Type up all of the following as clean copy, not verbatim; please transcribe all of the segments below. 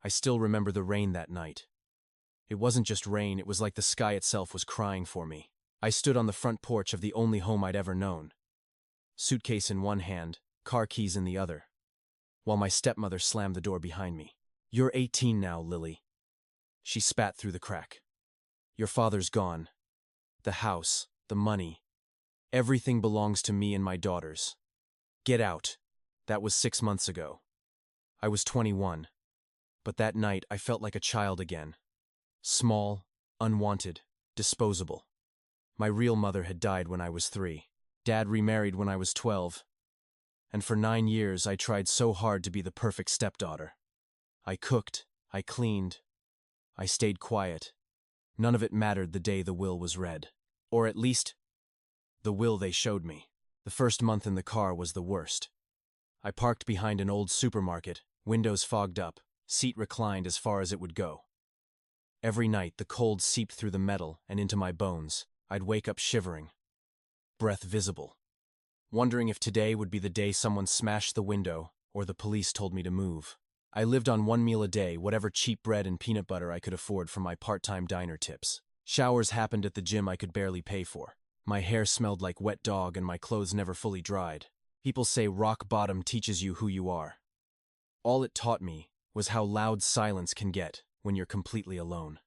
I still remember the rain that night. It wasn't just rain, it was like the sky itself was crying for me. I stood on the front porch of the only home I'd ever known. Suitcase in one hand, car keys in the other, while my stepmother slammed the door behind me. "You're 18 now, Lily." She spat through the crack. "Your father's gone. The house, the money, everything belongs to me and my daughters. Get out." That was 6 months ago. I was 21. But that night I felt like a child again. Small, unwanted, disposable. My real mother had died when I was 3. Dad remarried when I was 12. And for 9 years I tried so hard to be the perfect stepdaughter. I cooked, I cleaned, I stayed quiet. None of it mattered the day the will was read. Or at least, the will they showed me. The first month in the car was the worst. I parked behind an old supermarket, windows fogged up, seat reclined as far as it would go. Every night the cold seeped through the metal and into my bones. I'd wake up shivering, breath visible, wondering if today would be the day someone smashed the window or the police told me to move. I lived on one meal a day, whatever cheap bread and peanut butter I could afford from my part-time diner tips. Showers happened at the gym I could barely pay for. My hair smelled like wet dog and my clothes never fully dried. People say rock bottom teaches you who you are. All it taught me was how loud silence can get when you're completely alone.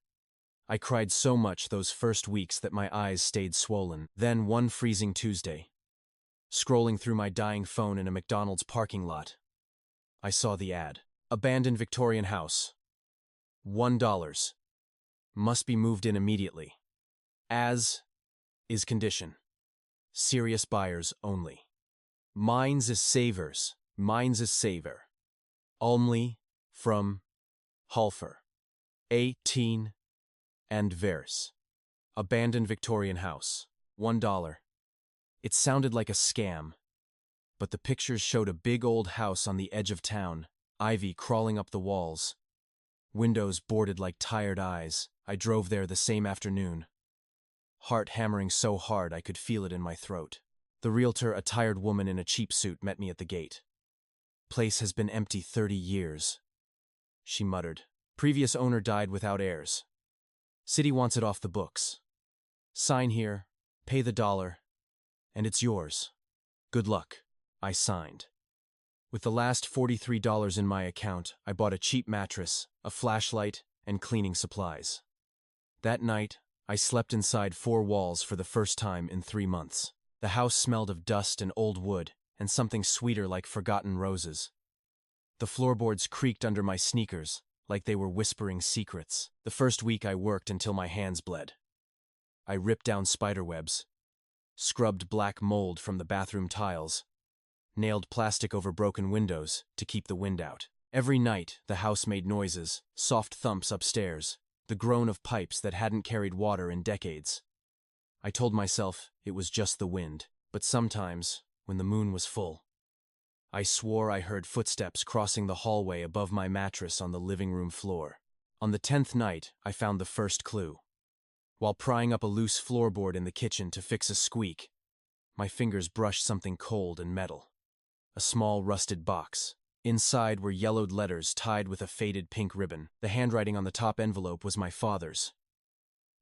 I cried so much those first weeks that my eyes stayed swollen. Then one freezing Tuesday, scrolling through my dying phone in a McDonald's parking lot, I saw the ad. Abandoned Victorian house. $1. Must be moved in immediately. As is condition. Serious buyers only. Mines is savers. Mines is saver. Only from Halfer. 18 and Heiress. Abandoned Victorian house. $1. It sounded like a scam, but the pictures showed a big old house on the edge of town, ivy crawling up the walls, windows boarded like tired eyes. I drove there the same afternoon, heart hammering so hard I could feel it in my throat. The realtor, a tired woman in a cheap suit, met me at the gate. "Place has been empty 30 years, she muttered. "Previous owner died without heirs. City wants it off the books. Sign here, pay the $1, and it's yours. Good luck." I signed. With the last $43 in my account, I bought a cheap mattress, a flashlight, and cleaning supplies. That night, I slept inside 4 walls for the first time in 3 months. The house smelled of dust and old wood, and something sweeter like forgotten roses. The floorboards creaked under my sneakers, like they were whispering secrets. The first week I worked until my hands bled. I ripped down spiderwebs, scrubbed black mold from the bathroom tiles, nailed plastic over broken windows to keep the wind out. Every night, the house made noises, soft thumps upstairs, the groan of pipes that hadn't carried water in decades. I told myself it was just the wind, but sometimes, when the moon was full, I swore I heard footsteps crossing the hallway above my mattress on the living room floor. On the 10th night, I found the first clue. While prying up a loose floorboard in the kitchen to fix a squeak, my fingers brushed something cold and metal. A small rusted box. Inside were yellowed letters tied with a faded pink ribbon. The handwriting on the top envelope was my father's.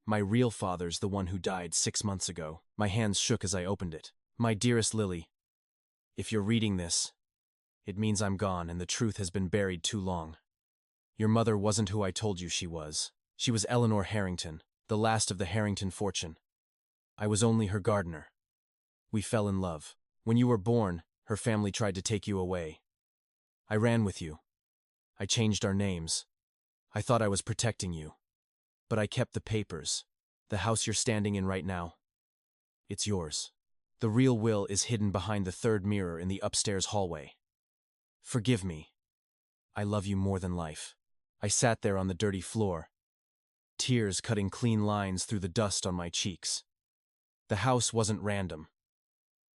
My real father's, the one who died 6 months ago. My hands shook as I opened it. "My dearest Lily, if you're reading this, it means I'm gone and the truth has been buried too long. Your mother wasn't who I told you she was. She was Eleanor Harrington, the last of the Harrington fortune. I was only her gardener. We fell in love. When you were born, her family tried to take you away. I ran with you. I changed our names. I thought I was protecting you. But I kept the papers. The house you're standing in right now, it's yours. The real will is hidden behind the 3rd mirror in the upstairs hallway. Forgive me. I love you more than life." I sat there on the dirty floor, tears cutting clean lines through the dust on my cheeks. The house wasn't random.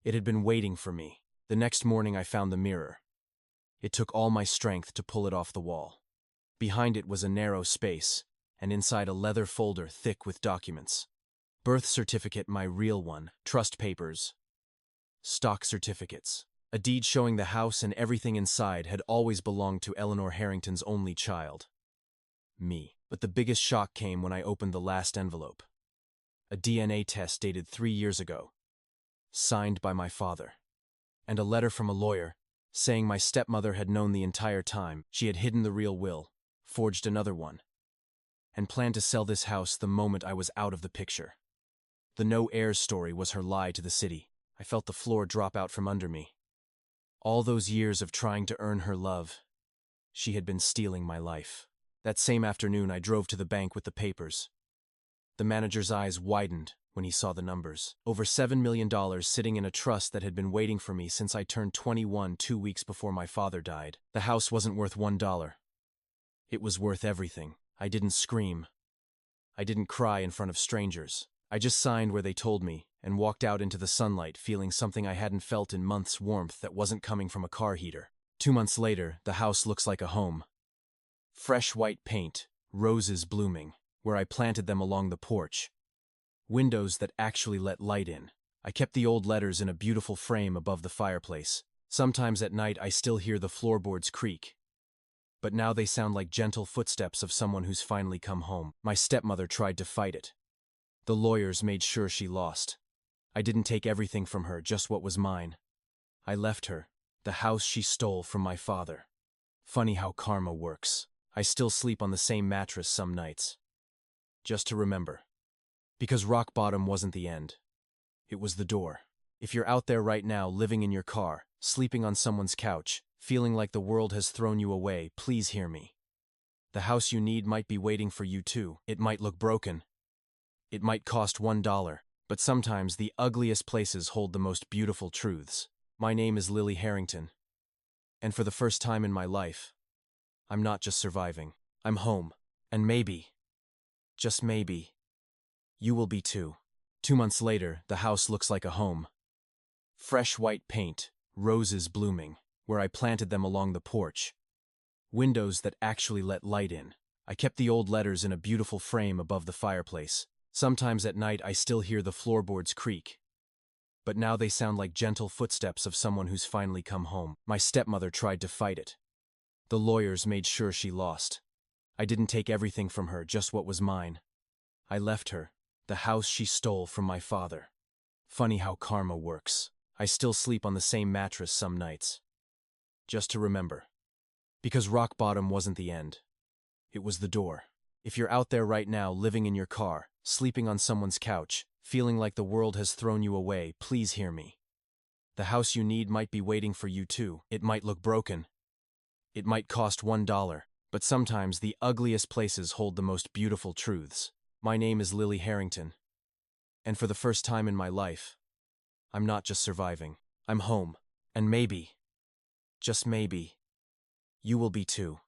It had been waiting for me. The next morning I found the mirror. It took all my strength to pull it off the wall. Behind it was a narrow space, and inside a leather folder thick with documents. Birth certificate, my real one, trust papers, stock certificates. A deed showing the house and everything inside had always belonged to Eleanor Harrington's only child. me. But the biggest shock came when I opened the last envelope. A DNA test dated 3 years ago, signed by my father. And a letter from a lawyer, saying my stepmother had known the entire time. She had hidden the real will, forged another one, and planned to sell this house the moment I was out of the picture. The no heirs story was her lie to the city. I felt the floor drop out from under me. All those years of trying to earn her love, she had been stealing my life. That same afternoon, I drove to the bank with the papers. The manager's eyes widened when he saw the numbers. Over $7 million sitting in a trust that had been waiting for me since I turned 21 2 weeks before my father died. The house wasn't worth $1. It was worth everything. I didn't scream. I didn't cry in front of strangers. I just signed where they told me and walked out into the sunlight feeling something I hadn't felt in months, warmth that wasn't coming from a car heater. 2 months later, the house looks like a home. Fresh white paint, roses blooming, where I planted them along the porch. Windows that actually let light in. I kept the old letters in a beautiful frame above the fireplace. Sometimes at night I still hear the floorboards creak. But now they sound like gentle footsteps of someone who's finally come home. My stepmother tried to fight it. The lawyers made sure she lost. I didn't take everything from her, just what was mine. I left her, the house she stole from my father. Funny how karma works. I still sleep on the same mattress some nights. Just to remember. Because rock bottom wasn't the end. It was the door. If you're out there right now, living in your car, sleeping on someone's couch, feeling like the world has thrown you away, please hear me. The house you need might be waiting for you too. It might look broken. It might cost $1, but sometimes the ugliest places hold the most beautiful truths. My name is Lily Harrington. And for the first time in my life, I'm not just surviving. I'm home. And maybe, just maybe, you will be too. 2 months later, the house looks like a home. Fresh white paint, roses blooming, where I planted them along the porch. Windows that actually let light in. I kept the old letters in a beautiful frame above the fireplace. Sometimes at night I still hear the floorboards creak. But now they sound like gentle footsteps of someone who's finally come home. My stepmother tried to fight it. The lawyers made sure she lost. I didn't take everything from her, just what was mine. I left her, the house she stole from my father. Funny how karma works. I still sleep on the same mattress some nights. Just to remember. Because rock bottom wasn't the end. It was the door. If you're out there right now, living in your car, sleeping on someone's couch, feeling like the world has thrown you away, please hear me. The house you need might be waiting for you too. It might look broken. It might cost $1, but sometimes the ugliest places hold the most beautiful truths. My name is Lily Harrington. And for the first time in my life, I'm not just surviving. I'm home. And maybe, just maybe, you will be too.